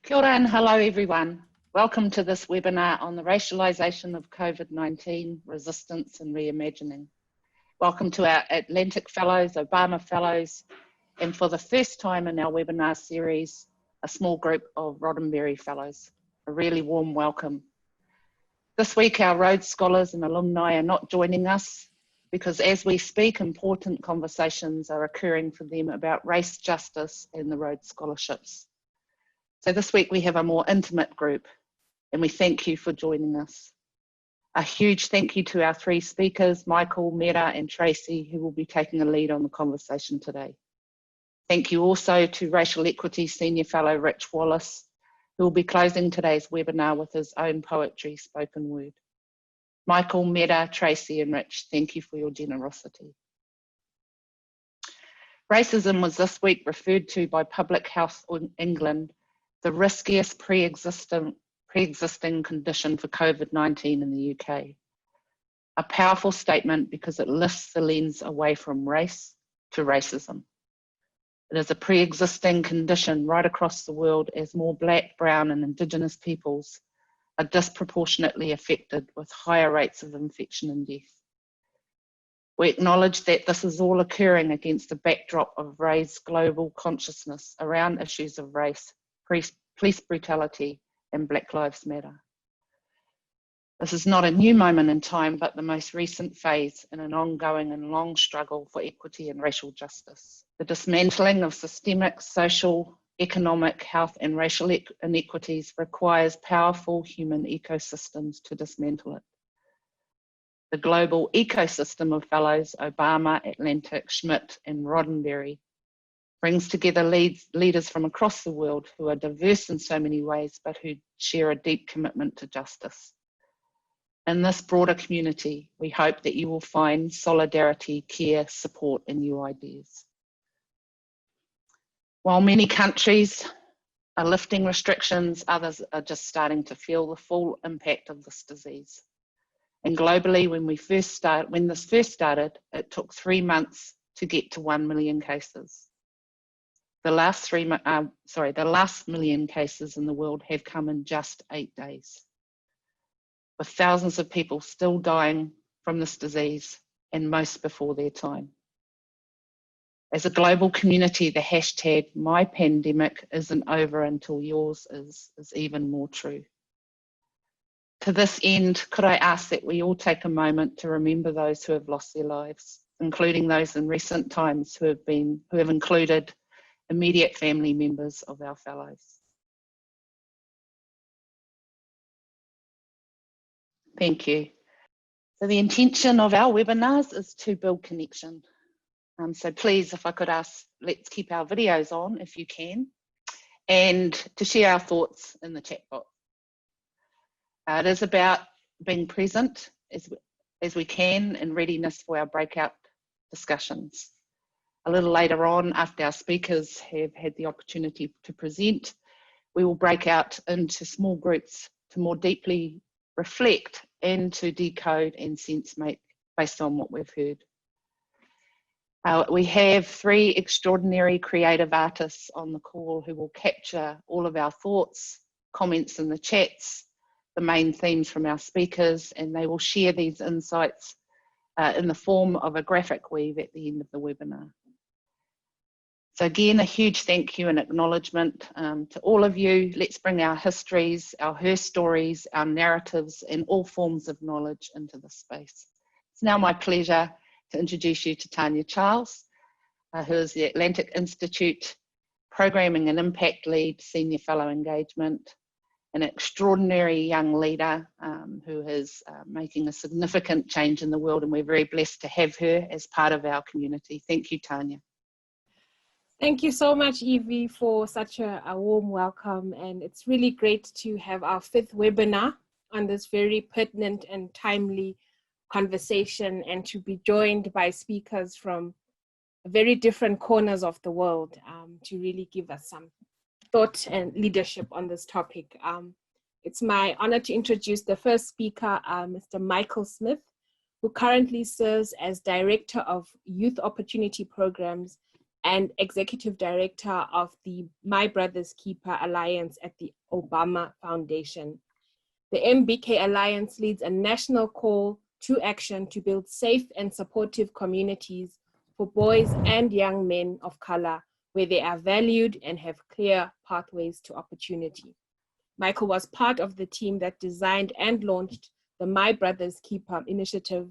Kia ora and hello everyone. Welcome to this webinar on the racialization of COVID-19, resistance and reimagining. Welcome to our Atlantic Fellows, BAME Fellows, and for the first time in our webinar series, a small group of Roddenberry Fellows. A really warm welcome. This week our Rhodes Scholars and alumni are not joining us because as we speak, important conversations are occurring for them about race justice and the Rhodes Scholarships. So this week we have a more intimate group and we thank you for joining us. A huge thank you to our three speakers, Michael, Mera and Tracey, who will be taking a lead on the conversation today. Thank you also to Racial Equity Senior Fellow Rich Wallace, who will be closing today's webinar with his own poetry spoken word. Michael, Mera, Tracey and Rich, thank you for your generosity. Racism was this week referred to by Public Health England the riskiest pre-existing condition for COVID-19 in the UK. A powerful statement because it lifts the lens away from race to racism. It is a pre-existing condition right across the world as more Black, Brown and Indigenous peoples are disproportionately affected with higher rates of infection and death. We acknowledge that this is all occurring against the backdrop of raised global consciousness around issues of race, police brutality and Black Lives Matter. This is not a new moment in time, but the most recent phase in an ongoing and long struggle for equity and racial justice. The dismantling of systemic, social, economic, health and racial inequities requires powerful human ecosystems to dismantle it. The global ecosystem of fellows, Obama, Atlantic, Schmidt and Roddenberry, brings together leaders from across the world who are diverse in so many ways, but who share a deep commitment to justice. In this broader community, we hope that you will find solidarity, care, support, and new ideas. While many countries are lifting restrictions, others are just starting to feel the full impact of this disease. And globally, when this first started, it took 3 months to get to 1 million cases. The last million cases in the world have come in just 8 days, with thousands of people still dying from this disease and most before their time. As a global community, the hashtag #MyPandemic isn't over until yours is even more true. To this end, could I ask that we all take a moment to remember those who have lost their lives, including those in recent times who have included immediate family members of our fellows. Thank you. So the intention of our webinars is to build connection. So please, if I could ask, let's keep our videos on if you can, and to share our thoughts in the chat box. It is about being present as we can in readiness for our breakout discussions. A little later on, after our speakers have had the opportunity to present, we will break out into small groups to more deeply reflect and to decode and sense make based on what we've heard. We have 3 extraordinary creative artists on the call who will capture all of our thoughts, comments in the chats, the main themes from our speakers, and they will share these insights in the form of a graphic weave at the end of the webinar. So again, a huge thank you and acknowledgement to all of you. Let's bring our histories, our her stories, our narratives, and all forms of knowledge into this space. It's now my pleasure to introduce you to Tanya Charles, who is the Atlantic Institute Programming and Impact Lead, Senior Fellow Engagement, an extraordinary young leader who is making a significant change in the world, and we're very blessed to have her as part of our community. Thank you, Tanya. Thank you so much, Evie, for such a warm welcome. And it's really great to have our 5th webinar on this very pertinent and timely conversation, and to be joined by speakers from very different corners of the world to really give us some thought and leadership on this topic. It's my honor to introduce the first speaker, Mr. Michael Smith, who currently serves as Director of Youth Opportunity Programs and Executive Director of the My Brother's Keeper Alliance at the Obama Foundation. The MBK Alliance leads a national call to action to build safe and supportive communities for boys and young men of color, where they are valued and have clear pathways to opportunity. Michael was part of the team that designed and launched the My Brother's Keeper initiative,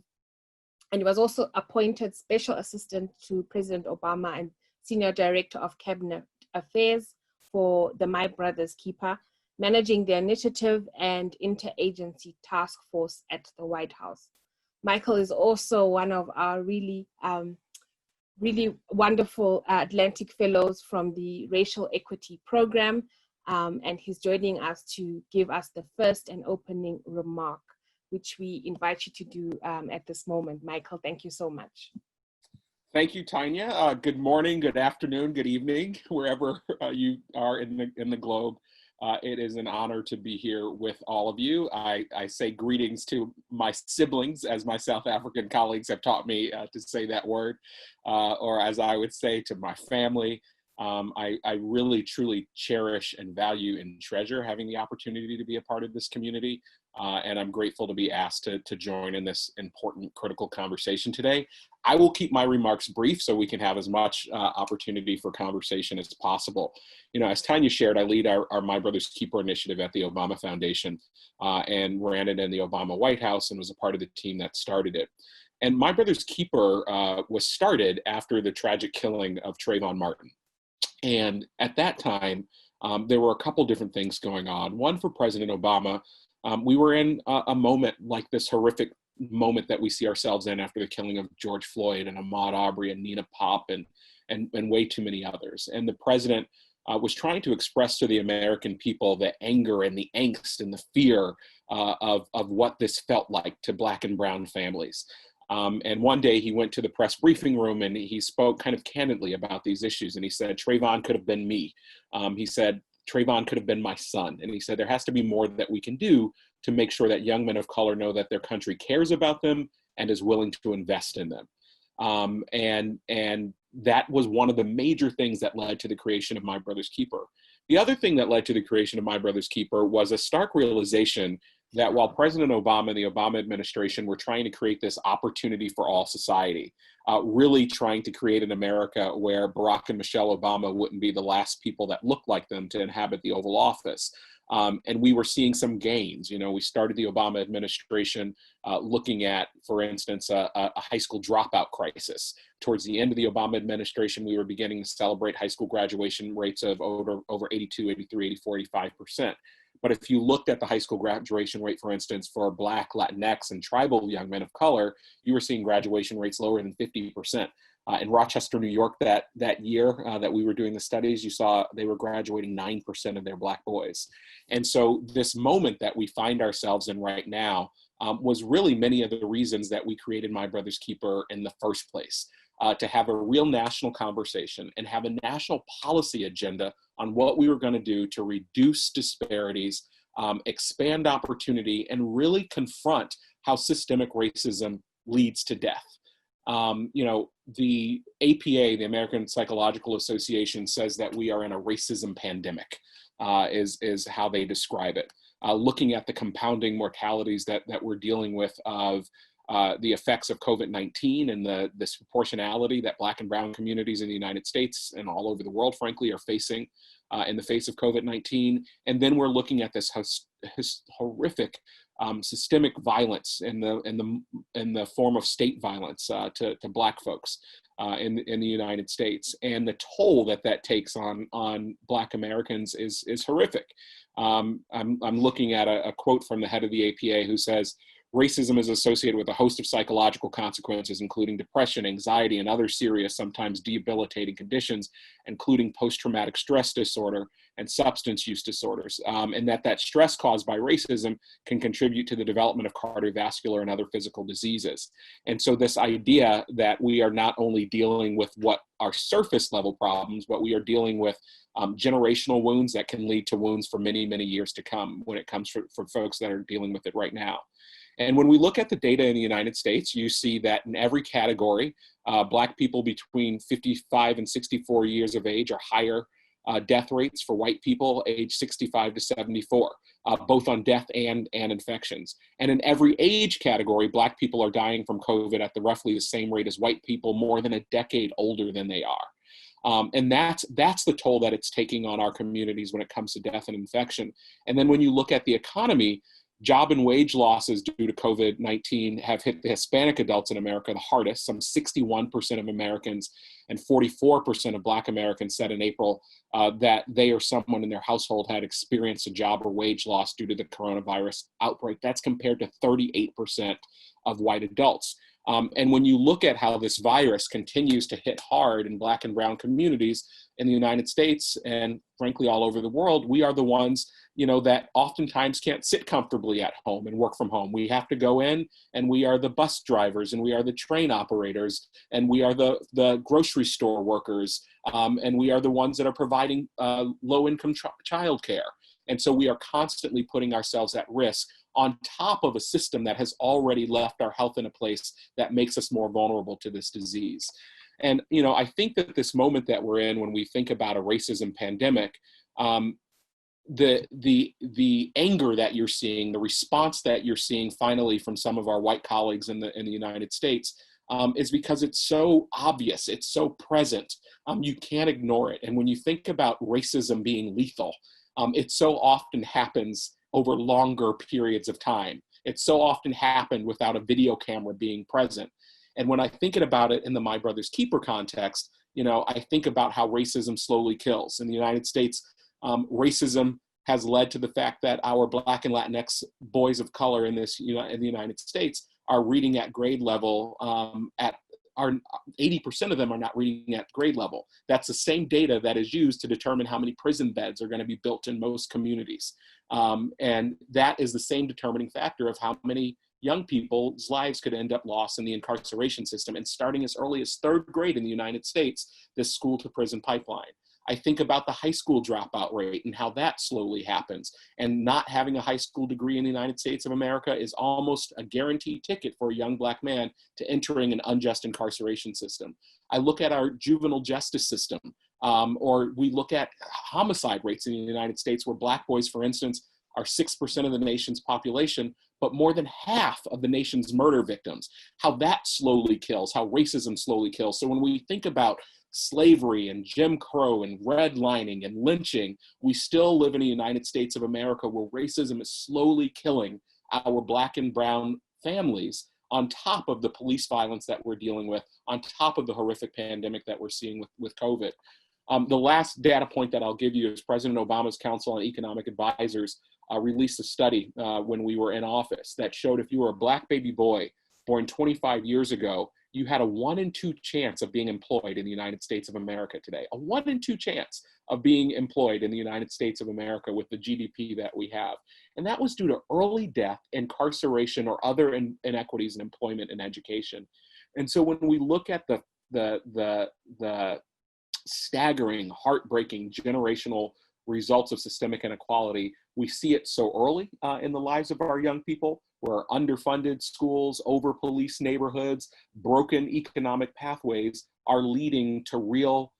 and he was also appointed Special Assistant to President Obama and Senior Director of Cabinet Affairs for the My Brother's Keeper, managing the initiative and interagency task force at the White House. Michael is also one of our really wonderful Atlantic Fellows from the Racial Equity Program, and he's joining us to give us the first and opening remark, which we invite you to do at this moment. Michael, thank you so much. Thank you, Tanya. Good morning, good afternoon, good evening, wherever you are in the globe. It is an honor to be here with all of you. I say greetings to my siblings, as my South African colleagues have taught me to say that word, or as I would say, to my family. I really, truly cherish and value and treasure having the opportunity to be a part of this community. And I'm grateful to be asked to join in this important, critical conversation today. I will keep my remarks brief so we can have as much opportunity for conversation as possible. You know, as Tanya shared, I lead our My Brother's Keeper initiative at the Obama Foundation and ran it in the Obama White House and was a part of the team that started it. And My Brother's Keeper was started after the tragic killing of Trayvon Martin. And at that time, there were a couple different things going on. One, for President Obama, we were in a moment like this horrific moment that we see ourselves in after the killing of George Floyd and Ahmaud Arbery and Nina Pop and way too many others. And the president was trying to express to the American people the anger and the angst and the fear of what this felt like to Black and brown families. And one day he went to the press briefing room and he spoke kind of candidly about these issues. And he said, Trayvon could have been me. He said, Trayvon could have been my son. And he said, there has to be more that we can do to make sure that young men of color know that their country cares about them and is willing to invest in them. And that was one of the major things that led to the creation of My Brother's Keeper. The other thing that led to the creation of My Brother's Keeper was a stark realization that while President Obama and the Obama administration were trying to create this opportunity for all society, really trying to create an America where Barack and Michelle Obama wouldn't be the last people that looked like them to inhabit the Oval Office. And we were seeing some gains. You know, we started the Obama administration looking at, for instance, a high school dropout crisis. Towards the end of the Obama administration, we were beginning to celebrate high school graduation rates of over 82, 83, 84, 85%. But if you looked at the high school graduation rate, for instance, for Black, Latinx, and tribal young men of color, you were seeing graduation rates lower than 50%. In Rochester, New York, that year that we were doing the studies, you saw they were graduating 9% of their Black boys. And so this moment that we find ourselves in right now was really many of the reasons that we created My Brother's Keeper in the first place. To have a real national conversation and have a national policy agenda on what we were going to do to reduce disparities, expand opportunity, and really confront how systemic racism leads to death. You know, the APA, the American Psychological Association, says that we are in a racism pandemic, is how they describe it. Looking at the compounding mortalities that we're dealing with of the effects of COVID-19 and the disproportionality that Black and brown communities in the United States and all over the world, frankly, are facing in the face of COVID-19. And then we're looking at this horrific systemic violence in the form of state violence to Black folks in the United States. And the toll that takes on Black Americans is horrific. I'm looking at a quote from the head of the APA who says, racism is associated with a host of psychological consequences, including depression, anxiety, and other serious, sometimes debilitating conditions, including post-traumatic stress disorder and substance use disorders. And that stress caused by racism can contribute to the development of cardiovascular and other physical diseases. And so this idea that we are not only dealing with what are surface level problems, but we are dealing with generational wounds that can lead to wounds for many, many years to come when it comes for folks that are dealing with it right now. And when we look at the data in the United States, you see that in every category, Black people between 55 and 64 years of age are higher death rates for white people age 65 to 74, both on death and infections. And in every age category, Black people are dying from COVID at roughly the same rate as white people, more than a decade older than they are. And that's the toll that it's taking on our communities when it comes to death and infection. And then when you look at the economy, job and wage losses due to COVID-19 have hit the Hispanic adults in America the hardest. Some 61% of Americans and 44% of Black Americans said in April that they or someone in their household had experienced a job or wage loss due to the coronavirus outbreak. That's compared to 38% of white adults. And when you look at how this virus continues to hit hard in Black and brown communities in the United States and frankly all over the world, we are the ones, that oftentimes can't sit comfortably at home and work from home. We have to go in, and we are the bus drivers, and we are the train operators, and we are the grocery store workers, and we are the ones that are providing low-income childcare. And so we are constantly putting ourselves at risk on top of a system that has already left our health in a place that makes us more vulnerable to this disease. And, I think that this moment that we're in, when we think about a racism pandemic, the anger that you're seeing, the response that you're seeing finally from some of our white colleagues in the United States, is because it's so obvious, it's so present, you can't ignore it. And when you think about racism being lethal, it so often happens over longer periods of time. It so often happened without a video camera being present. And when I think about it in the My Brother's Keeper context, I think about how racism slowly kills. In the United States, racism has led to the fact that our Black and Latinx boys of color in the United States are reading at grade level. 80% of them are not reading at grade level. That's the same data that is used to determine how many prison beds are going to be built in most communities. And that is the same determining factor of how many young people's lives could end up lost in the incarceration system. And starting as early as 3rd grade in the United States, this school to prison pipeline. I think about the high school dropout rate and how that slowly happens. And not having a high school degree in the United States of America is almost a guaranteed ticket for a young Black man to entering an unjust incarceration system. I look at our juvenile justice system, or we look at homicide rates in the United States, where Black boys, for instance, are 6% of the nation's population, but more than half of the nation's murder victims. How that slowly kills, how racism slowly kills. So when we think about slavery and Jim Crow and redlining and lynching, we still live in the United States of America where racism is slowly killing our Black and brown families, on top of the police violence that we're dealing with, on top of the horrific pandemic that we're seeing with COVID. The last data point that I'll give you is President Obama's Council on Economic Advisors released a study when we were in office that showed if you were a Black baby boy born 25 years ago, you had a 1 in 2 chance of being employed in the United States of America today. A 1 in 2 chance of being employed in the United States of America with the GDP that we have. And that was due to early death, incarceration, or other inequities in employment and education. And so when we look at the staggering, heartbreaking, generational results of systemic inequality, we see it so early in the lives of our young people, where underfunded schools, over-policed neighborhoods, broken economic pathways are leading to real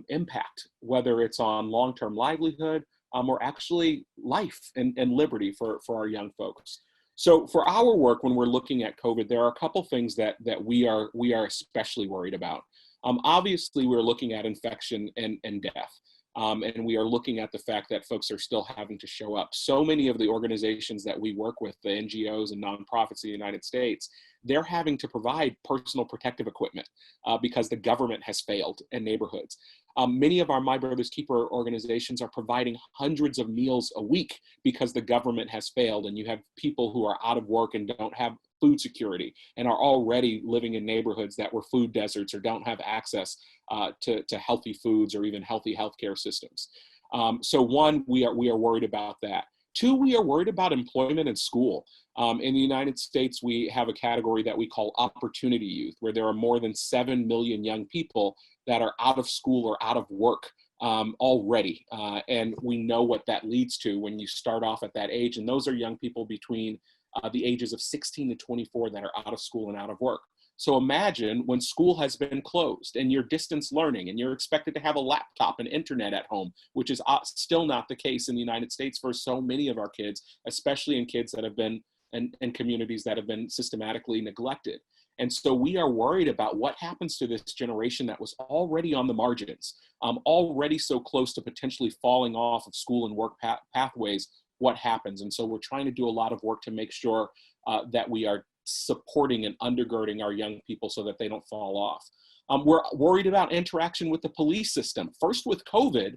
impact, whether it's on long-term livelihood or actually life and liberty for our young folks. So for our work, when we're looking at COVID, there are a couple things that we are especially worried about. Obviously, we're looking at infection and death. And we are looking at the fact that folks are still having to show up. So many of the organizations that we work with, the NGOs and nonprofits in the United States, they're having to provide personal protective equipment because the government has failed in neighborhoods. Many of our My Brother's Keeper organizations are providing hundreds of meals a week because the government has failed, and you have people who are out of work and don't have food security and are already living in neighborhoods that were food deserts or don't have access to healthy foods or even healthy healthcare systems. So one, we are worried about that. Two, we are worried about employment and school. In the United States, we have a category that we call opportunity youth, where there are more than 7 million young people that are out of school or out of work already. And we know what that leads to when you start off at that age. And those are young people between the ages of 16 to 24 that are out of school and out of work. So imagine when school has been closed and you're distance learning and you're expected to have a laptop and internet at home, which is still not the case in the United States for so many of our kids, especially in kids that have been in communities that have been systematically neglected. And so we are worried about what happens to this generation that was already on the margins, already so close to potentially falling off of school and work pathways. What happens? And so we're trying to do a lot of work to make sure that we are supporting and undergirding our young people so that they don't fall off. We're worried about interaction with the police system. First with COVID,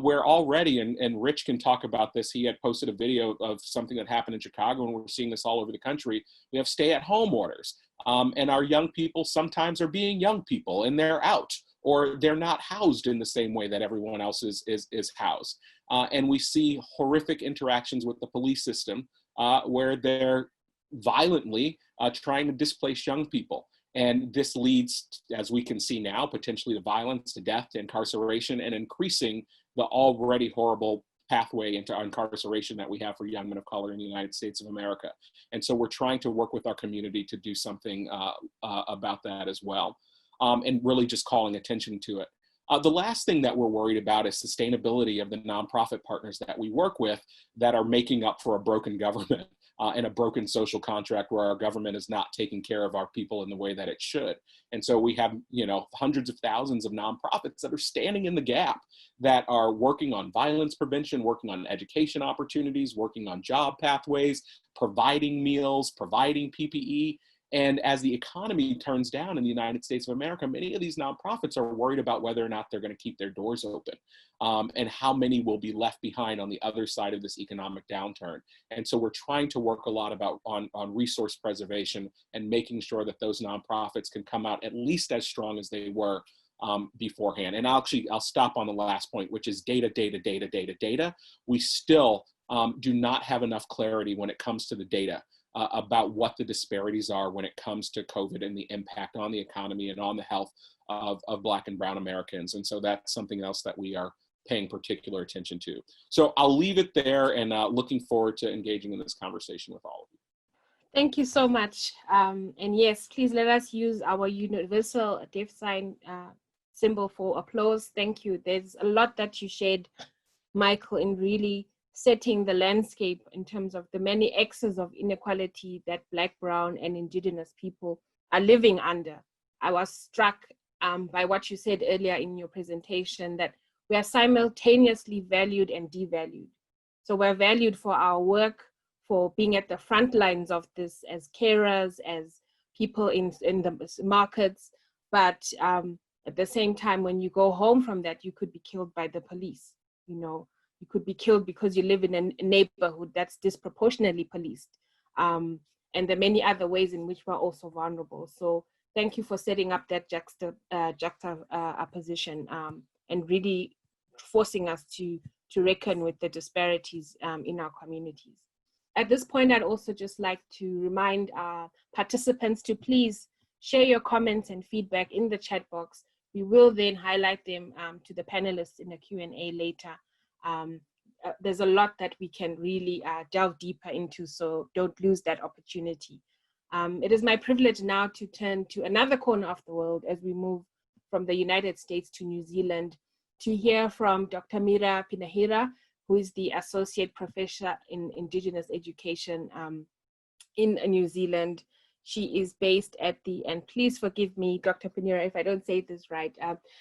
where already, and Rich can talk about this, he had posted a video of something that happened in Chicago, and we're seeing this all over the country. We have stay-at-home orders, and our young people sometimes are being young people, and they're out, or they're not housed in the same way that everyone else is housed. And we see horrific interactions with the police system where they're violently trying to displace young people. And this leads, as we can see now, potentially to violence, to death, to incarceration, and increasing the already horrible pathway into incarceration that we have for young men of color in the United States of America. And so we're trying to work with our community to do something about that as well, and really just calling attention to it. The last thing that we're worried about is sustainability of the nonprofit partners that we work with that are making up for a broken government. And a broken social contract where our government is not taking care of our people in the way that it should. And so we have, hundreds of thousands of nonprofits that are standing in the gap, that are working on violence prevention, working on education opportunities, working on job pathways, providing meals, providing PPE. And as the economy turns down in the United States of America, many of these nonprofits are worried about whether or not they're going to keep their doors open, and how many will be left behind on the other side of this economic downturn. And so we're trying to work a lot on resource preservation and making sure that those nonprofits can come out at least as strong as they were beforehand. And I'll stop on the last point, which is data. We still do not have enough clarity when it comes to the data about what the disparities are when it comes to COVID and the impact on the economy and on the health of Black and Brown Americans. And so that's something else that we are paying particular attention to. So I'll leave it there, and looking forward to engaging in this conversation with all of you. Thank you so much. And yes, please let us use our universal deaf sign symbol for applause. Thank you. There's a lot that you shared, Michael, in really setting the landscape in terms of the many axes of inequality that Black, Brown, and Indigenous people are living under. I was struck by what you said earlier in your presentation, that we are simultaneously valued and devalued. So we're valued for our work, for being at the front lines of this as carers, as people in the markets, but at the same time, when you go home from that, you could be killed by the police. You could be killed because you live in a neighborhood that's disproportionately policed. And there are many other ways in which we're also vulnerable. So thank you for setting up that juxtaposition and really forcing us to reckon with the disparities in our communities. At this point, I'd also just like to remind our participants to please share your comments and feedback in the chat box. We will then highlight them to the panelists in the Q&A later. There's a lot that we can really delve deeper into, so don't lose that opportunity. It is my privilege now to turn to another corner of the world as we move from the United States to New Zealand to hear from Dr. Mera Penehira, who is the Associate Professor in Indigenous Education in New Zealand. She is based at and please forgive me, Dr. Penehira, if I don't say this right,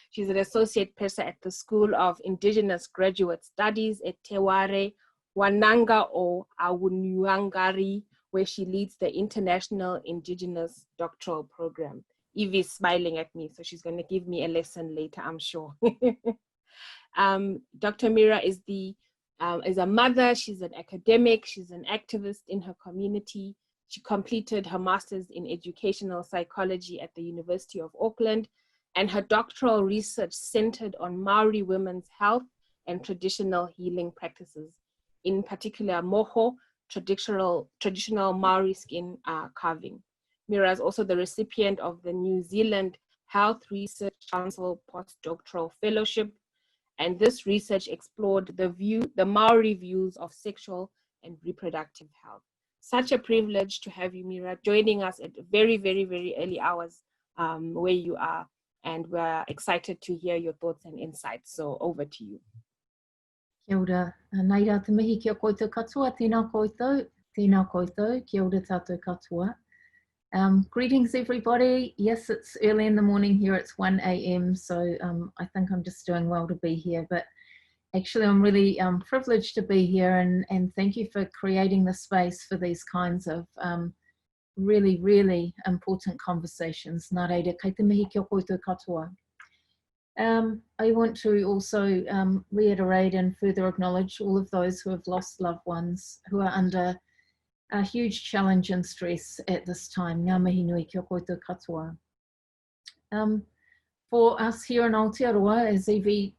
she's an associate professor at the School of Indigenous Graduate Studies at Te Whare Wananga or Awanuiarangi, where she leads the International Indigenous Doctoral Program. Evie is smiling at me, so she's going to give me a lesson later, I'm sure. Dr. Mera is a mother, she's an academic, she's an activist in her community. She completed her master's in educational psychology at the University of Auckland, and her doctoral research centered on Maori women's health and traditional healing practices, in particular moho, traditional Maori skin carving. Mera is also the recipient of the New Zealand Health Research Council postdoctoral fellowship, and this research explored the Maori views of sexual and reproductive health. such a privilege to have you, Mera, joining us at very, very, very early hours where you are. And we're excited to hear your thoughts and insights. So over to you. Kia ora. Nei rā te mihi kia koutou katoa, tēnā koutou, kia ora tātou katoa. Greetings everybody. Yes, it's early in the morning here, it's 1 a.m. So I think I'm just doing well to be here, but actually I'm really privileged to be here, and thank you for creating the space for these kinds of really, really important conversations. Nā reira, kei te mihi kia koutou katoa. I want to also reiterate and further acknowledge all of those who have lost loved ones, who are under a huge challenge and stress at this time. Ngā mihi nui kia koutou katoa. For us here in Aotearoa, as Evie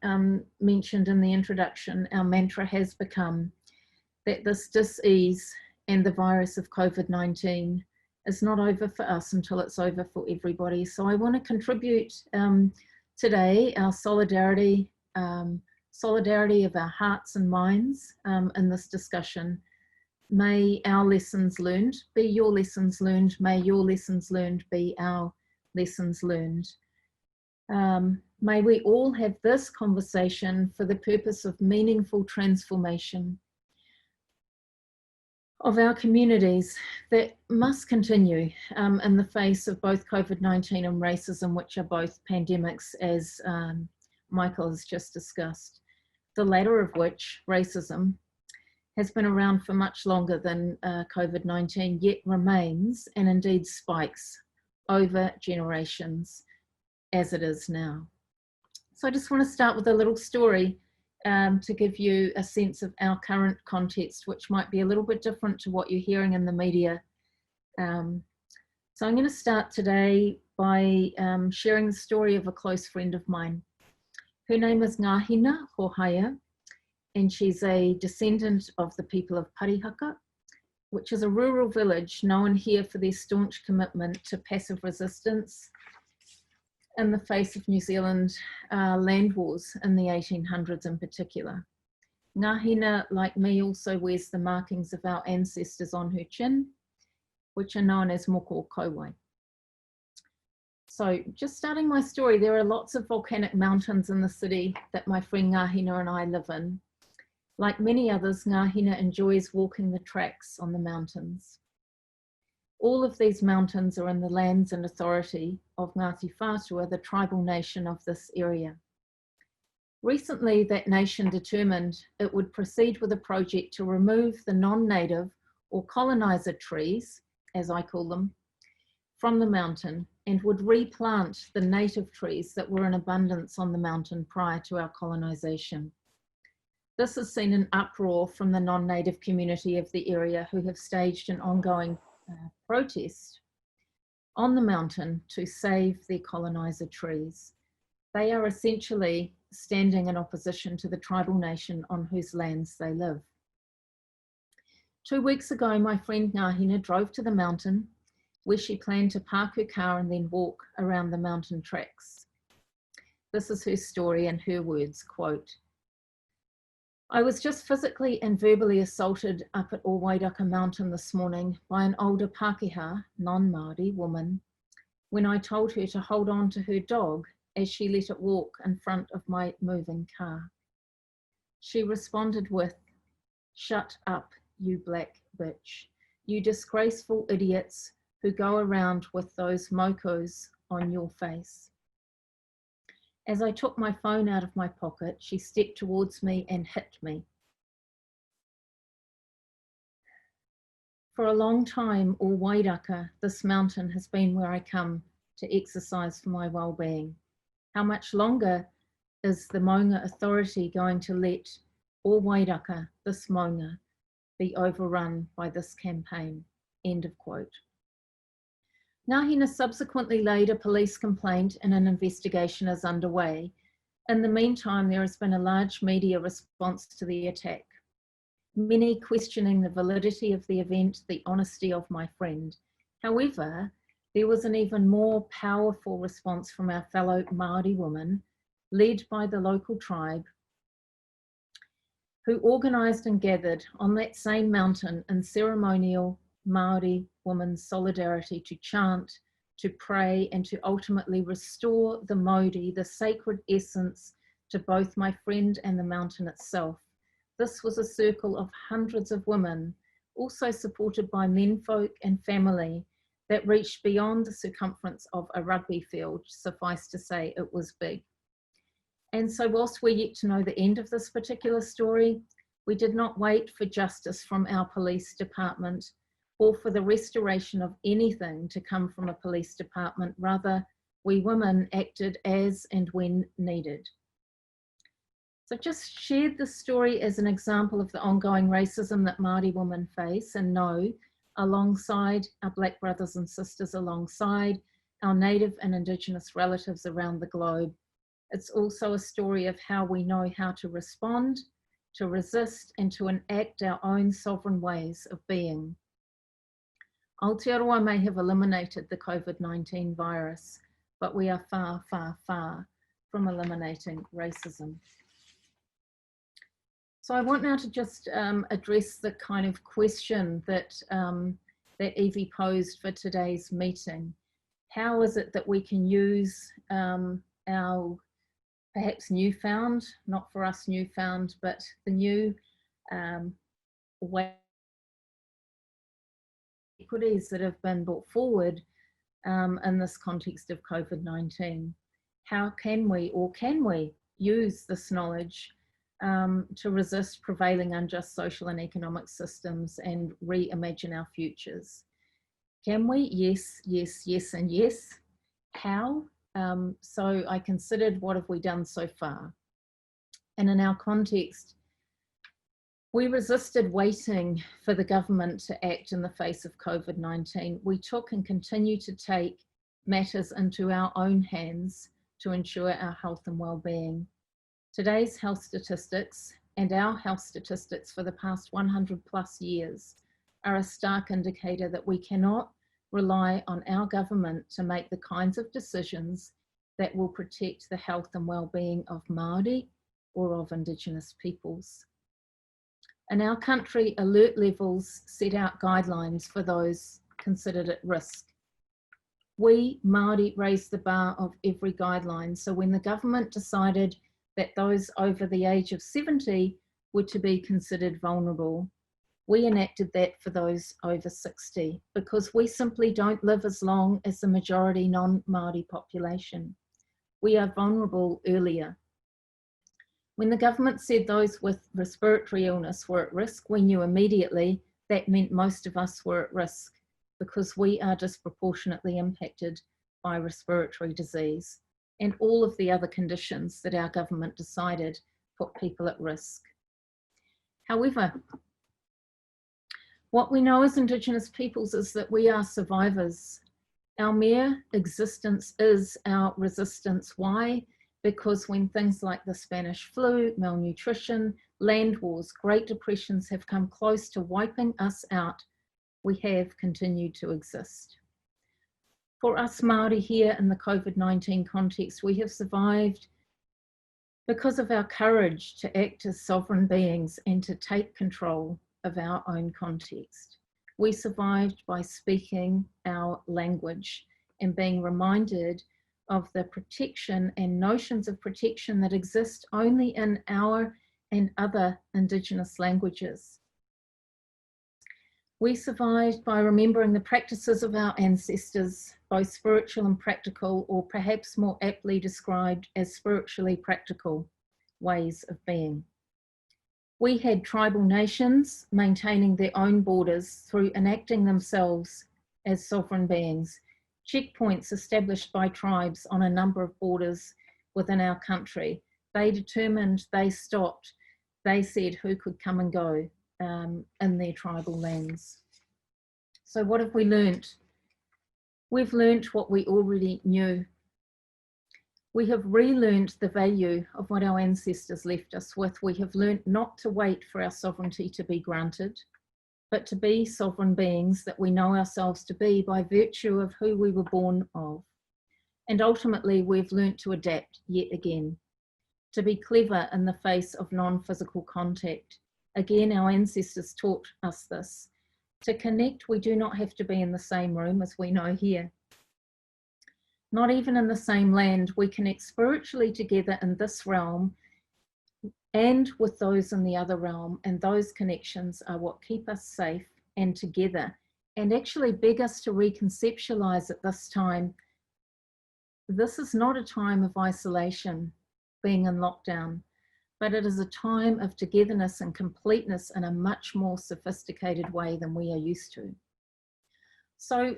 mentioned in the introduction, our mantra has become that this dis-ease and the virus of COVID-19 is not over for us until it's over for everybody. So I want to contribute today our solidarity of our hearts and minds in this discussion. May our lessons learned be your lessons learned. May your lessons learned be our lessons learned. May we all have this conversation for the purpose of meaningful transformation of our communities that must continue in the face of both COVID-19 and racism, which are both pandemics, as Michael has just discussed. The latter of which, racism, has been around for much longer than COVID-19, yet remains and indeed spikes over generations as it is now. So I just want to start with a little story to give you a sense of our current context, which might be a little bit different to what you're hearing in the media. So I'm going to start today by sharing the story of a close friend of mine. Her name is Ngāhina Hohaia, and she's a descendant of the people of Parihaka, which is a rural village known here for their staunch commitment to passive resistance in the face of New Zealand land wars in the 1800s in particular. Ngāhina, like me, also wears the markings of our ancestors on her chin, which are known as moko kauwai. So just starting my story, there are lots of volcanic mountains in the city that my friend Ngāhina and I live in. Like many others, Ngāhina enjoys walking the tracks on the mountains. All of these mountains are in the lands and authority of Ngāti Whātua, the tribal nation of this area. Recently, that nation determined it would proceed with a project to remove the non-native or colonizer trees, as I call them, from the mountain, and would replant the native trees that were in abundance on the mountain prior to our colonization. This has seen an uproar from the non-native community of the area, who have staged an ongoing protest on the mountain to save their colonizer trees. They are essentially standing in opposition to the tribal nation on whose lands they live. 2 weeks ago, my friend Ngāhina drove to the mountain, where she planned to park her car and then walk around the mountain tracks. This is her story in her words, quote, "I was just physically and verbally assaulted up at Awanuiarangi mountain this morning by an older Pākehā, non-Māori woman when I told her to hold on to her dog as she let it walk in front of my moving car. She responded with, 'Shut up, you black bitch, you disgraceful idiots who go around with those mokos on your face.' As I took my phone out of my pocket, she stepped towards me and hit me. For a long time, Wairaka, this mountain, has been where I come to exercise for my well-being. How much longer is the Maunga Authority going to let Wairaka, this Maunga, be overrun by this campaign?" End of quote. Ngāhina subsequently laid a police complaint and an investigation is underway. In the meantime, there has been a large media response to the attack, many questioning the validity of the event, the honesty of my friend. However, there was an even more powerful response from our fellow Māori women, led by the local tribe, who organised and gathered on that same mountain in ceremonial Māori women's solidarity to chant, to pray, and to ultimately restore the Māori, the sacred essence, to both my friend and the mountain itself. This was a circle of hundreds of women, also supported by menfolk and family, that reached beyond the circumference of a rugby field. Suffice to say, it was big. And so whilst we're yet to know the end of this particular story, we did not wait for justice from our police department or for the restoration of anything to come from a police department. Rather, we women acted as and when needed. So I've just shared this story as an example of the ongoing racism that Māori women face and know, alongside our Black brothers and sisters, alongside our Native and Indigenous relatives around the globe. It's also a story of how we know how to respond, to resist, and to enact our own sovereign ways of being. Aotearoa may have eliminated the COVID-19 virus, but we are far, far, far from eliminating racism. So I want now to just address the kind of question that, that Evie posed for today's meeting. How is it that we can use our perhaps newfound, not for us newfound, but the new way equities that have been brought forward in this context of COVID-19? How can we, or can we, use this knowledge to resist prevailing unjust social and economic systems and reimagine our futures? Can we? Yes, yes, yes, and yes. How? So I considered, what have we done so far? And in our context, we resisted waiting for the government to act in the face of COVID-19. We took and continue to take matters into our own hands to ensure our health and well-being. Today's health statistics and our health statistics for the past 100 plus years are a stark indicator that we cannot rely on our government to make the kinds of decisions that will protect the health and well-being of Māori or of Indigenous peoples. In our country, alert levels set out guidelines for those considered at risk. We, Māori, raised the bar of every guideline. So when the government decided that those over the age of 70 were to be considered vulnerable, we enacted that for those over 60, because we simply don't live as long as the majority non-Māori population. We are vulnerable earlier. When the government said those with respiratory illness were at risk, we knew immediately that meant most of us were at risk, because we are disproportionately impacted by respiratory disease and all of the other conditions that our government decided put people at risk. However, what we know as Indigenous peoples is that we are survivors. Our mere existence is our resistance. Why? Because when things like the Spanish flu, malnutrition, land wars, Great Depressions have come close to wiping us out, we have continued to exist. For us Māori here in the COVID-19 context, we have survived because of our courage to act as sovereign beings and to take control of our own context. We survived by speaking our language and being reminded of the protection and notions of protection that exist only in our and other Indigenous languages. We survived by remembering the practices of our ancestors, both spiritual and practical, or perhaps more aptly described as spiritually practical ways of being. We had tribal nations maintaining their own borders through enacting themselves as sovereign beings, checkpoints established by tribes on a number of borders within our country. They determined, they stopped, they said who could come and go in their tribal lands. So what have we learnt? We've learnt what we already knew. We have relearned the value of what our ancestors left us with. We have learnt not to wait for our sovereignty to be granted, but to be sovereign beings that we know ourselves to be by virtue of who we were born of. And ultimately, we've learnt to adapt yet again, to be clever in the face of non-physical contact. Again, our ancestors taught us this. To connect, we do not have to be in the same room, as we know here. Not even in the same land. We connect spiritually together in this realm and with those in the other realm, and those connections are what keep us safe and together, and actually beg us to reconceptualize at this time. This is not a time of isolation, being in lockdown, but it is a time of togetherness and completeness in a much more sophisticated way than we are used to. So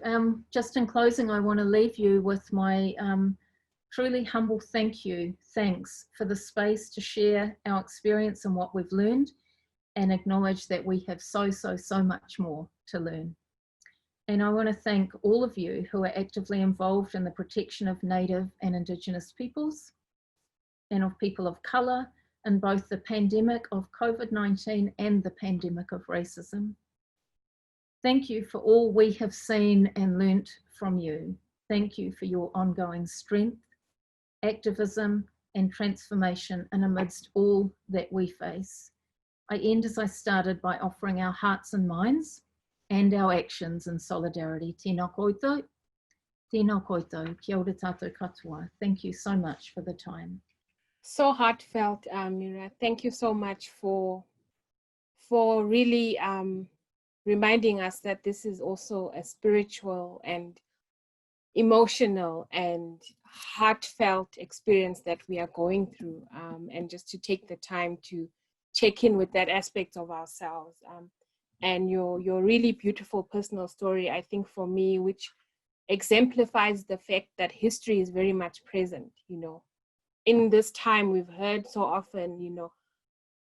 just in closing, I want to leave you with my truly humble thanks for the space to share our experience and what we've learned, and acknowledge that we have so much more to learn. And I want to thank all of you who are actively involved in the protection of Native and Indigenous peoples and of people of colour in both the pandemic of COVID-19 and the pandemic of racism. Thank you for all we have seen and learnt from you. Thank you for your ongoing strength, activism and transformation in amidst all that we face. I end as I started by offering our hearts and minds and our actions in solidarity. Tēnā koutou, kia ora tātou katoa. Thank you so much for the time. So heartfelt, Mera. Thank you so much for really reminding us that this is also a spiritual and emotional and heartfelt experience that we are going through, and just to take the time to check in with that aspect of ourselves, and your really beautiful personal story, I think for me, which exemplifies the fact that history is very much present. In this time, we've heard so often,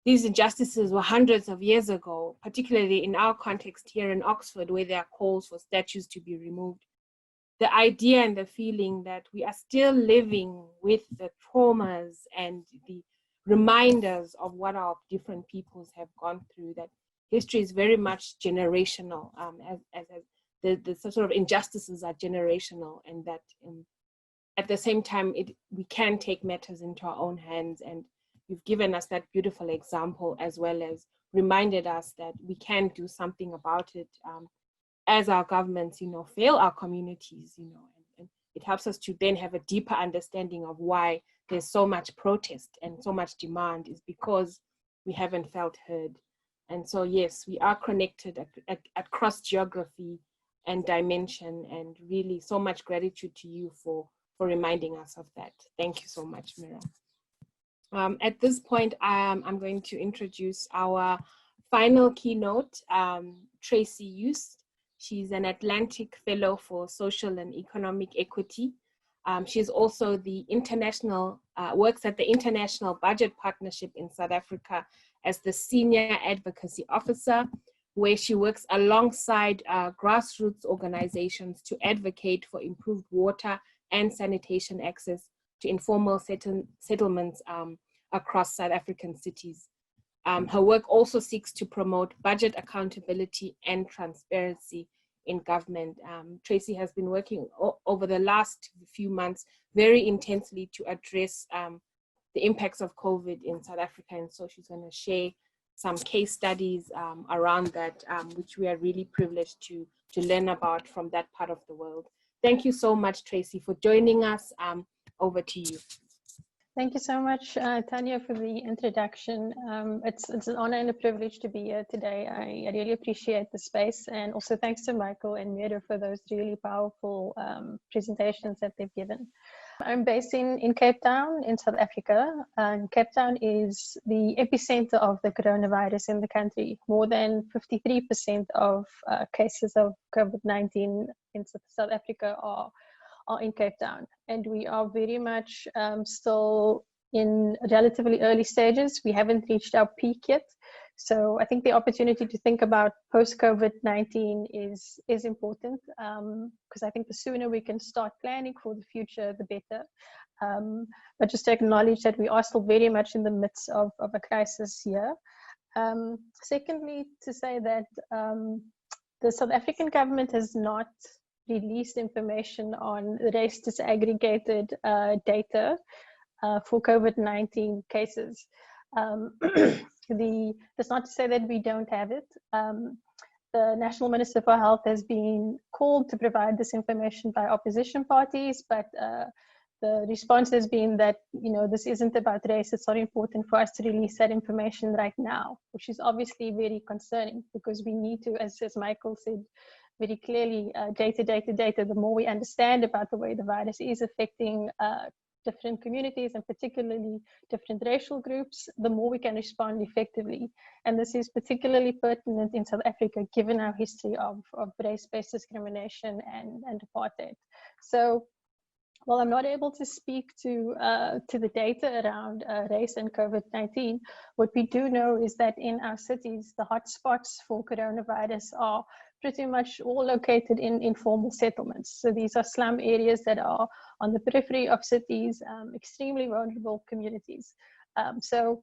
these injustices were hundreds of years ago, particularly in our context here in Oxford, where there are calls for statues to be removed. The idea and the feeling that we are still living with the traumas and the reminders of what our different peoples have gone through, that history is very much generational, as the sort of injustices are generational, and that at the same time, we can take matters into our own hands. And you've given us that beautiful example, as well as reminded us that we can do something about it as our governments, fail our communities, and it helps us to then have a deeper understanding of why there's so much protest and so much demand, is because we haven't felt heard. And so, yes, we are connected across geography and dimension, and really so much gratitude to you for reminding us of that. Thank you so much, Mera. At this point, I'm going to introduce our final keynote, Tracy Jooste. She's an Atlantic Fellow for Social and Economic Equity. She's also the works at the International Budget Partnership in South Africa as the Senior Advocacy Officer, where she works alongside grassroots organizations to advocate for improved water and sanitation access to informal settlements across South African cities. Her work also seeks to promote budget accountability and transparency in government. Tracy has been working over the last few months very intensely to address the impacts of COVID in South Africa, and so she's going to share some case studies around that, which we are really privileged to learn about from that part of the world. Thank you so much, Tracy, for joining us. Over to you. Thank you so much, Tanya, for the introduction. It's an honor and a privilege to be here today. I really appreciate the space, and also thanks to Michael and Mera for those really powerful presentations that they've given. I'm based in Cape Town in South Africa, and Cape Town is the epicenter of the coronavirus in the country. More than 53% of cases of COVID-19 in South Africa are in Cape Town, and we are very much still in relatively early stages. We haven't reached our peak yet, so I think the opportunity to think about post-COVID-19 is important, because I think the sooner we can start planning for the future, the better. But just to acknowledge that we are still very much in the midst of a crisis here. Secondly, to say that the South African government has not released information on race disaggregated data for COVID-19 cases. That's not to say that we don't have it. the National Minister for Health has been called to provide this information by opposition parties, but the response has been that, this isn't about race. It's not important for us to release that information right now, which is obviously very concerning, because we need to, as Michael said very clearly, data, the more we understand about the way the virus is affecting different communities and particularly different racial groups, the more we can respond effectively. And this is particularly pertinent in South Africa, given our history of race-based discrimination and apartheid. So, while I'm not able to speak to the data around race and COVID-19, what we do know is that in our cities, the hotspots for coronavirus are pretty much all located in informal settlements. So these are slum areas that are on the periphery of cities, extremely vulnerable communities. So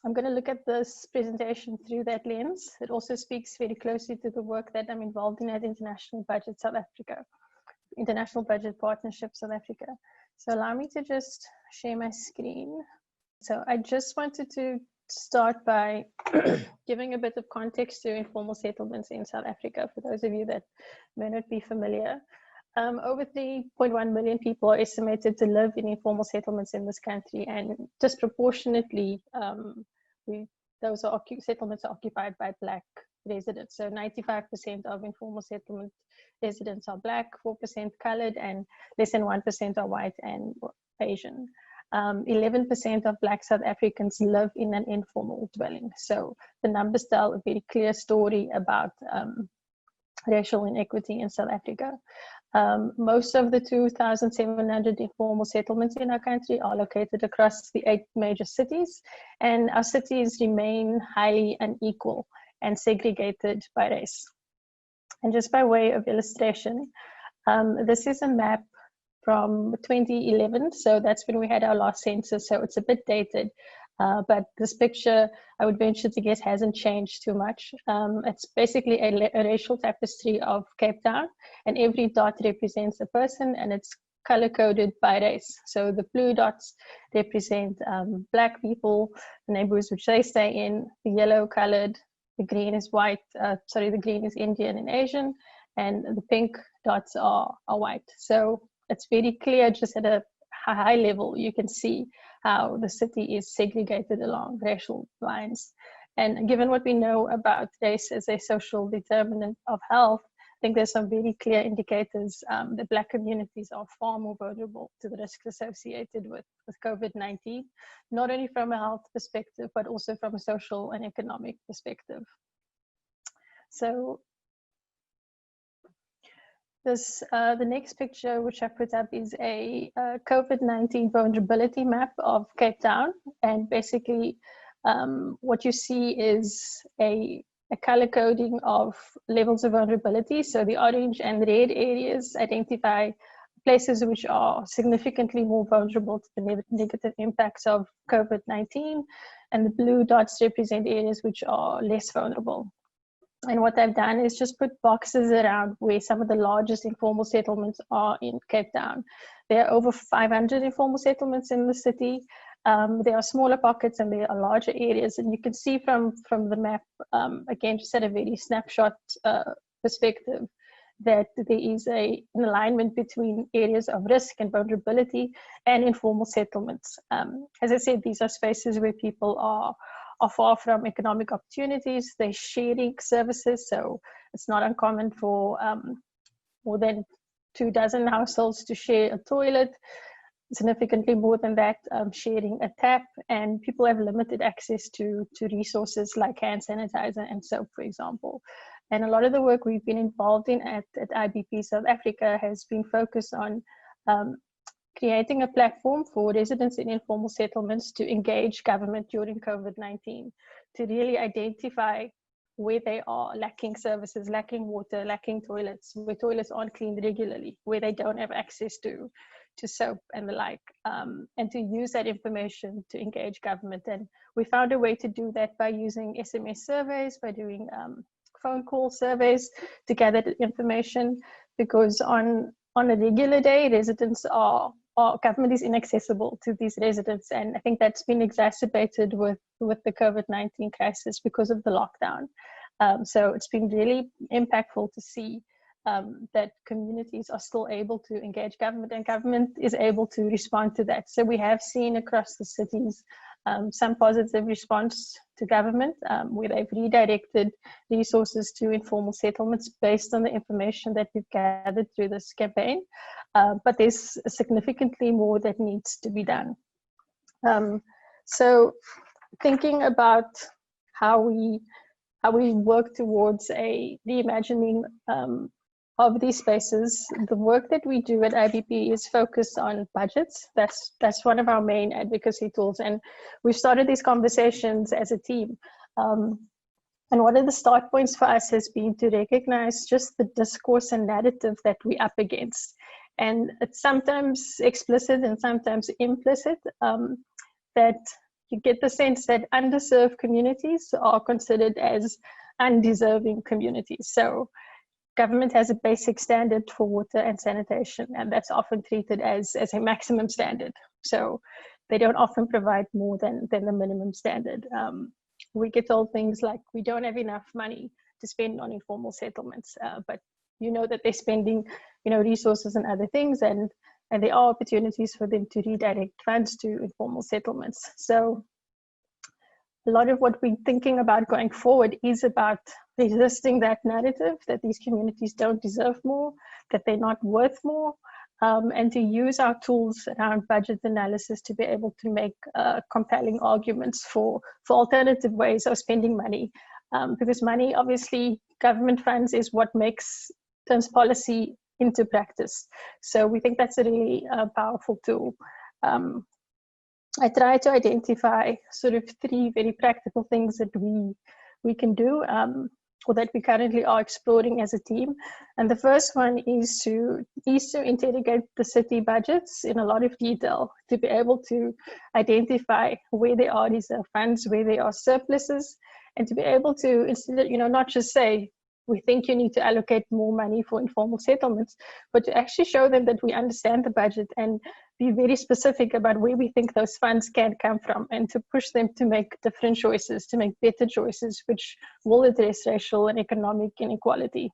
I'm going to look at this presentation through that lens. It also speaks very closely to the work that I'm involved in at International Budget South Africa. International Budget Partnership South Africa. So allow me to just share my screen. So I just wanted to start by giving a bit of context to informal settlements in South Africa, for those of you that may not be familiar. Over 3.1 million people are estimated to live in informal settlements in this country, and disproportionately, those settlements are occupied by Black residents. So 95% of informal settlement residents are Black, 4% colored, and less than 1% are white and Asian. 11% of Black South Africans live in an informal dwelling. So the numbers tell a very clear story about racial inequity in South Africa. Most of the 2,700 informal settlements in our country are located across the 8 major cities, and our cities remain highly unequal and segregated by race. And just by way of illustration, this is a map from 2011, so that's when we had our last census, so it's a bit dated, but this picture, I would venture to guess, hasn't changed too much. It's basically a racial tapestry of Cape Town, and every dot represents a person, and it's color-coded by race. So the blue dots represent Black people, the neighborhoods which they stay in, the yellow colored, the green is white, the green is Indian and Asian, and the pink dots are white. So it's very clear, just at a high level, you can see how the city is segregated along racial lines. And given what we know about race as a social determinant of health, I think there's some very clear indicators that Black communities are far more vulnerable to the risks associated with COVID-19, not only from a health perspective, but also from a social and economic perspective. So the next picture which I put up is a COVID-19 vulnerability map of Cape Town, and basically what you see is a color coding of levels of vulnerability. So the orange and red areas identify places which are significantly more vulnerable to the negative impacts of COVID-19, and the blue dots represent areas which are less vulnerable. And what I've done is just put boxes around where some of the largest informal settlements are in Cape Town. There are over 500 informal settlements in the city. There are smaller pockets and there are larger areas. And you can see from the map, again, just at a very snapshot perspective, that there is an alignment between areas of risk and vulnerability and informal settlements. As I said, these are spaces where people are far from economic opportunities. They're sharing services, so it's not uncommon for more than 24 households to share a toilet, significantly more than that, sharing a tap, and people have limited access to resources like hand sanitizer and soap, for example. And a lot of the work we've been involved in at IBP South Africa has been focused on creating a platform for residents in informal settlements to engage government during COVID-19, to really identify where they are lacking services, lacking water, lacking toilets, where toilets aren't cleaned regularly, where they don't have access to soap and the like, and to use that information to engage government. And we found a way to do that by using SMS surveys, by doing phone call surveys to gather the information, because on a regular day, residents government is inaccessible to these residents, and I think that's been exacerbated with the COVID-19 crisis because of the lockdown. So it's been really impactful to see that communities are still able to engage government, and government is able to respond to that. So we have seen across the cities some positive response to government, where they've redirected resources to informal settlements based on the information that we've gathered through this campaign. But there's significantly more that needs to be done. So thinking about how we work towards a reimagining of these spaces, the work that we do at IBP is focused on budgets. That's one of our main advocacy tools, and we've started these conversations as a team. And one of the start points for us has been to recognize just the discourse and narrative that we're up against. And it's sometimes explicit and sometimes implicit, that you get the sense that underserved communities are considered as undeserving communities. So government has a basic standard for water and sanitation, and that's often treated as a maximum standard. So they don't often provide more than the minimum standard. We get told things like, we don't have enough money to spend on informal settlements, but you know that they're spending, resources and other things, and there are opportunities for them to redirect funds to informal settlements. So a lot of what we're thinking about going forward is about resisting that narrative that these communities don't deserve more, that they're not worth more, and to use our tools around budget analysis to be able to make compelling arguments for alternative ways of spending money. Because money, obviously, government funds is what turns policy into practice. So we think that's a really powerful tool. I try to identify sort of 3 very practical things that we can do, or that we currently are exploring as a team. And the first one is to interrogate the city budgets in a lot of detail, to be able to identify where there are reserve funds, where there are surpluses, and to be able to, instead of, not just say, we think you need to allocate more money for informal settlements, but to actually show them that we understand the budget and be very specific about where we think those funds can come from, and to push them to make different choices, to make better choices, which will address racial and economic inequality.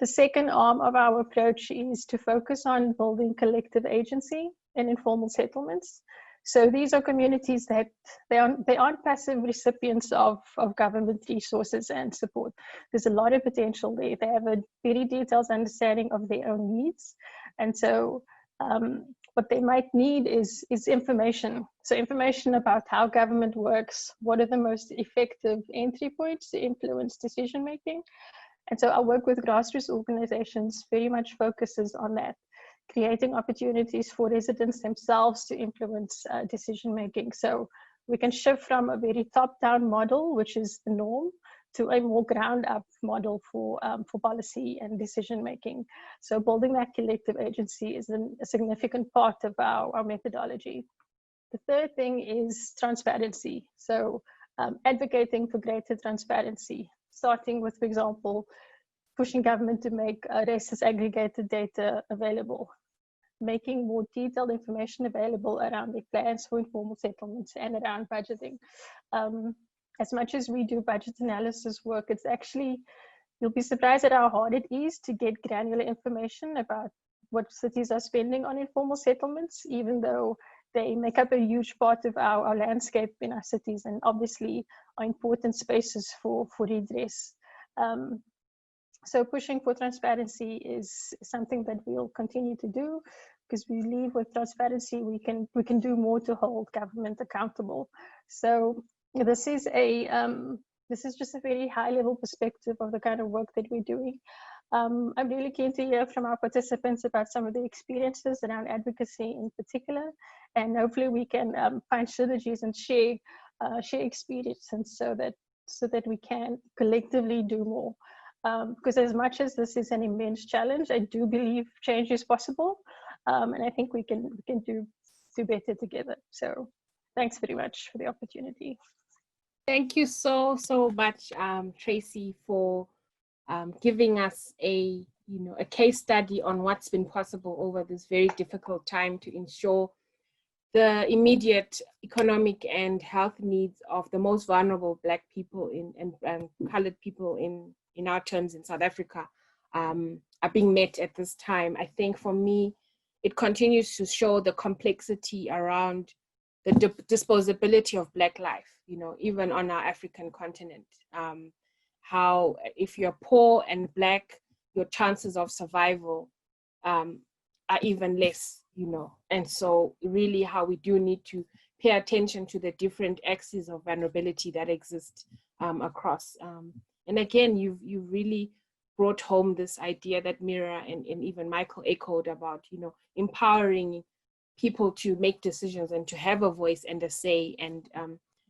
The second arm of our approach is to focus on building collective agency in informal settlements. So these are communities that they aren't passive recipients of government resources and support. There's a lot of potential there. They have a very detailed understanding of their own needs. And so what they might need is information. So information about how government works, what are the most effective entry points to influence decision making. And so our work with grassroots organizations very much focuses on that, creating opportunities for residents themselves to influence decision making. So we can shift from a very top-down model, which is the norm, to a more ground-up model for policy and decision making. So building that collective agency is a significant part of our methodology. The third thing is transparency. So advocating for greater transparency, starting with, for example, pushing government to make racist aggregated data available, making more detailed information available around their plans for informal settlements and around budgeting. As much as we do budget analysis work, it's actually, you'll be surprised at how hard it is to get granular information about what cities are spending on informal settlements, even though they make up a huge part of our landscape in our cities, and obviously are important spaces for redress. So pushing for transparency is something that we'll continue to do, because we believe with transparency we can do more to hold government accountable. So this is just a very high level perspective of the kind of work that we're doing. I'm really keen to hear from our participants about some of the experiences around advocacy in particular, and hopefully we can find synergies and share experiences so that we can collectively do more. Because as much as this is an immense challenge, I do believe change is possible, and I think we can do better together. So thanks very much for the opportunity. Thank you so much, Tracy, for giving us a case study on what's been possible over this very difficult time to ensure the immediate economic and health needs of the most vulnerable Black people and colored people in our terms in South Africa are being met at this time. I think for me, it continues to show the complexity around the disposability of Black life, you know, even on our African continent. How if you're poor and Black, your chances of survival are even less, you know. And so really how we do need to pay attention to the different axes of vulnerability that exist across. And again, you've really brought home this idea that Mera and even Michael echoed about, you know, empowering people to make decisions and to have a voice and a say and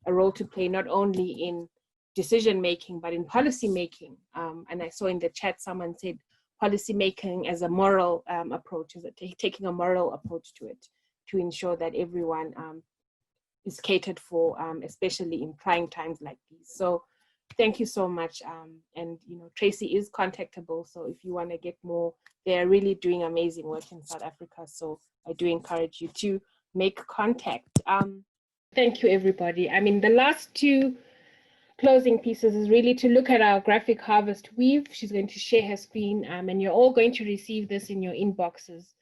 a role to play, not only in decision making, but in policy making. And I saw in the chat, someone said policy making as a moral approach, as taking a moral approach to it, to ensure that everyone is catered for, especially in trying times like these. So thank you so much. And you know, Tracy is contactable, so if you want to get more, they're really doing amazing work in South Africa. So I do encourage you to make contact. Thank you, everybody. I mean, the last two closing pieces is really to look at our graphic harvest weave. She's going to share her screen, and you're all going to receive this in your inboxes.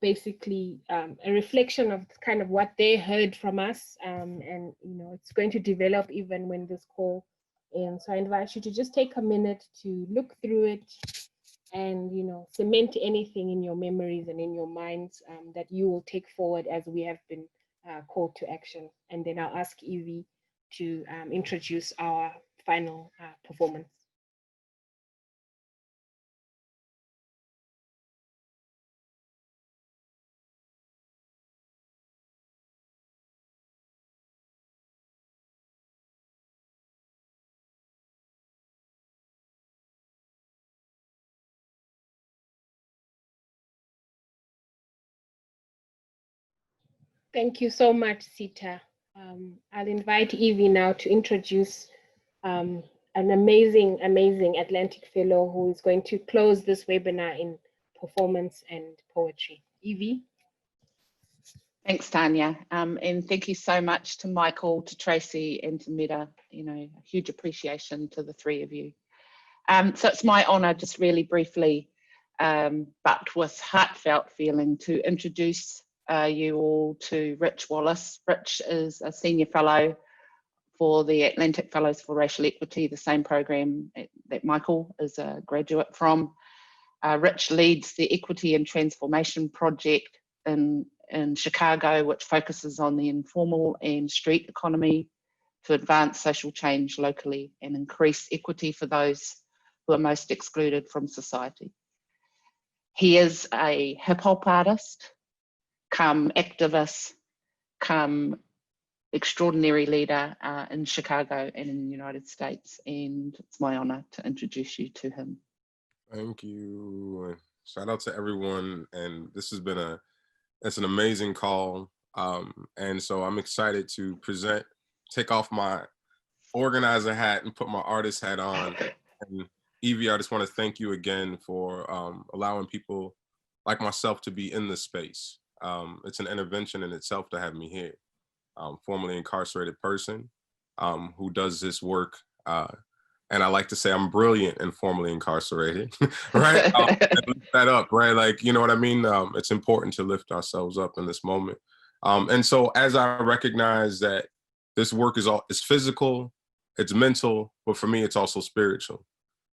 Basically, a reflection of kind of what they heard from us, and you know, it's going to develop even when this call ends. So I invite you to just take a minute to look through it and, you know, cement anything in your memories and in your minds that you will take forward as we have been called to action. And then I'll ask Evie to introduce our final performance. Thank you so much, Sita. I'll invite Evie now to introduce an amazing Atlantic Fellow who is going to close this webinar in performance and poetry. Evie. Thanks, Tanya. And thank you so much to Michael, to Tracy, and to Mera. You know, a huge appreciation to the three of you. So it's my honour, just really briefly, but with heartfelt feeling, to introduce you all to Rich Wallace. Rich is a senior fellow for the Atlantic Fellows for Racial Equity, the same program that Michael is a graduate from. Rich leads the Equity and Transformation Project in Chicago, which focuses on the informal and street economy to advance social change locally and increase equity for those who are most excluded from society. He is a hip hop artist, come activist, come extraordinary leader in Chicago and in the United States. And it's my honor to introduce you to him. Thank you. Shout out to everyone. And this has been it's an amazing call. And so I'm excited to present, take off my organizer hat and put my artist hat on. And Evie, I just want to thank you again for allowing people like myself to be in this space. It's an intervention in itself to have me here. Formerly incarcerated person who does this work. And I like to say I'm brilliant and formerly incarcerated, right? Lift that up, right? Like, you know what I mean? It's important to lift ourselves up in this moment. And so as I recognize that this work is physical, it's mental, but for me, it's also spiritual.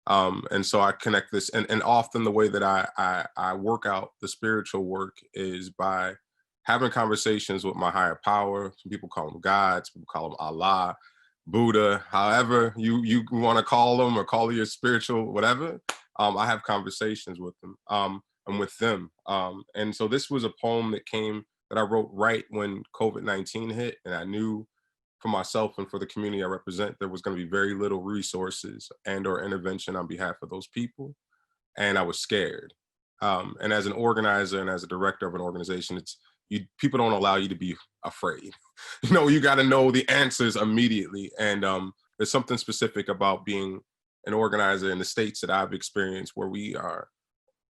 And so I connect this, and often the way that I work out the spiritual work is by having conversations with my higher power. Some people call them God, some people call them Allah, Buddha, however you want to call them, or call it your spiritual, whatever. I have conversations with them and with them. And so this was a poem that I wrote right when COVID-19 hit, and I knew for myself and for the community I represent, there was going to be very little resources and or intervention on behalf of those people. And I was scared. And as an organizer and as a director of an organization, people don't allow you to be afraid. You know, you got to know the answers immediately. And there's something specific about being an organizer in the states that I've experienced where we are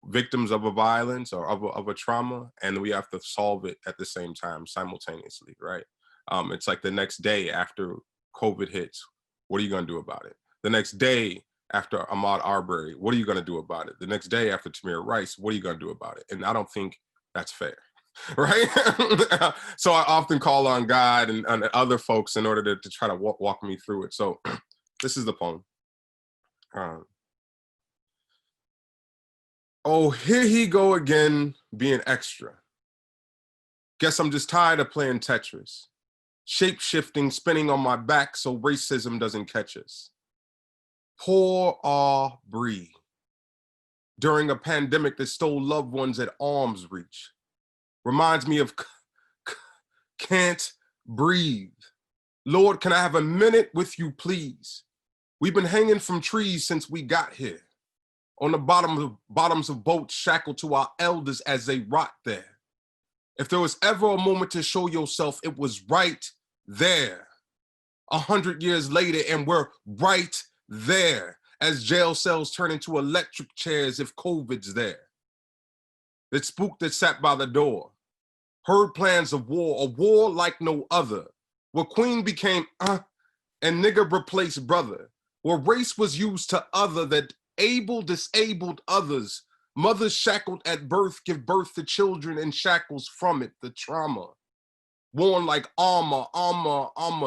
victims of a violence or of a trauma, and we have to solve it at the same time, simultaneously, right? It's like the next day after COVID hits, what are you gonna do about it? The next day after Ahmaud Arbery, what are you gonna do about it? The next day after Tamir Rice, what are you gonna do about it? And I don't think that's fair, right? So I often call on God and other folks in order to try to walk me through it. So this is the poem. Oh, here he go again, being extra. Guess I'm just tired of playing Tetris. Shape-shifting, spinning on my back so racism doesn't catch us. Poor Aubrey. During a pandemic that stole loved ones at arm's reach. Reminds me of can't breathe. Lord, can I have a minute with you, please? We've been hanging from trees since we got here. On the bottoms of boats shackled to our elders as they rot there. If there was ever a moment to show yourself, it was right there. 100 years later, and we're right there as jail cells turn into electric chairs if COVID's there. The spook that sat by the door, heard plans of war, a war like no other, where queen became and nigger replaced brother, where race was used to other that disabled others. Mothers shackled at birth give birth to children in shackles from it, the trauma. Worn like armor,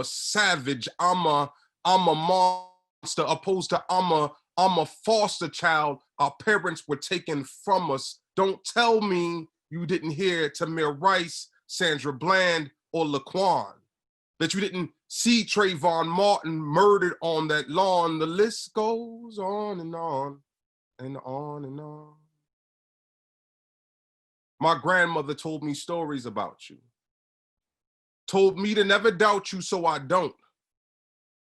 savage, I'm a monster, opposed to I'm a foster child. Our parents were taken from us. Don't tell me you didn't hear Tamir Rice, Sandra Bland, or Laquan. That you didn't see Trayvon Martin murdered on that lawn. The list goes on and on and on and on. My grandmother told me stories about you. Told me to never doubt you, so I don't.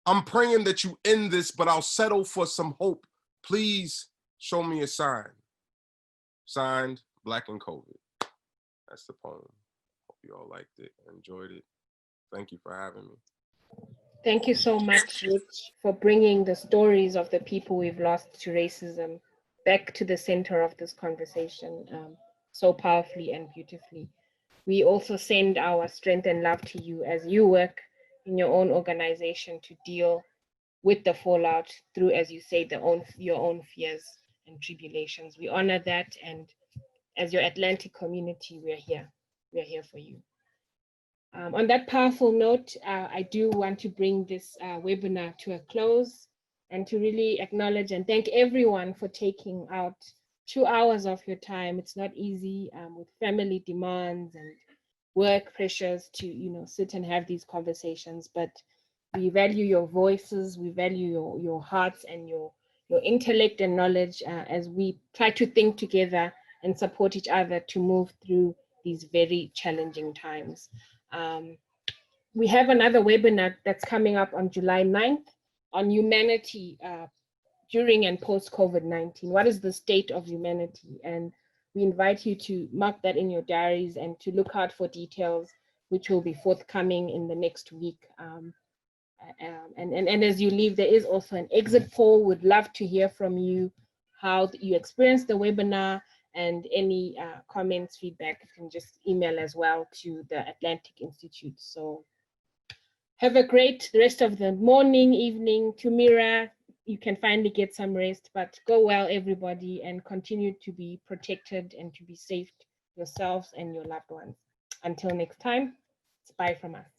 I'm praying that you end this, but I'll settle for some hope. Please show me a sign. Signed, Black and COVID. That's the poem. Hope you all liked it, enjoyed it. Thank you for having me. Thank you so much, Rich, for bringing the stories of the people we've lost to racism back to the center of this conversation so powerfully and beautifully. We also send our strength and love to you as you work in your own organization to deal with the fallout through, as you say, your own fears and tribulations. We honor that, and as your Atlantic community, we're here. We're here for you. On that powerful note, I do want to bring this webinar to a close and to really acknowledge and thank everyone for taking out 2 hours of your time. It's not easy with family demands and work pressures to sit and have these conversations, but we value your voices, we value your hearts and your intellect and knowledge as we try to think together and support each other to move through these very challenging times. We have another webinar that's coming up on July 9th on humanity during and post COVID-19. What is the state of humanity? And we invite you to mark that in your diaries and to look out for details, which will be forthcoming in the next week. And as you leave, there is also an exit poll. We'd love to hear from you, how you experienced the webinar, and any comments, feedback, you can just email as well to the Atlantic Institute. So have a great rest of the morning, evening. To Mera, you can finally get some rest, but go well, everybody, and continue to be protected and to be safe yourselves and your loved ones. Until next time, it's bye from us.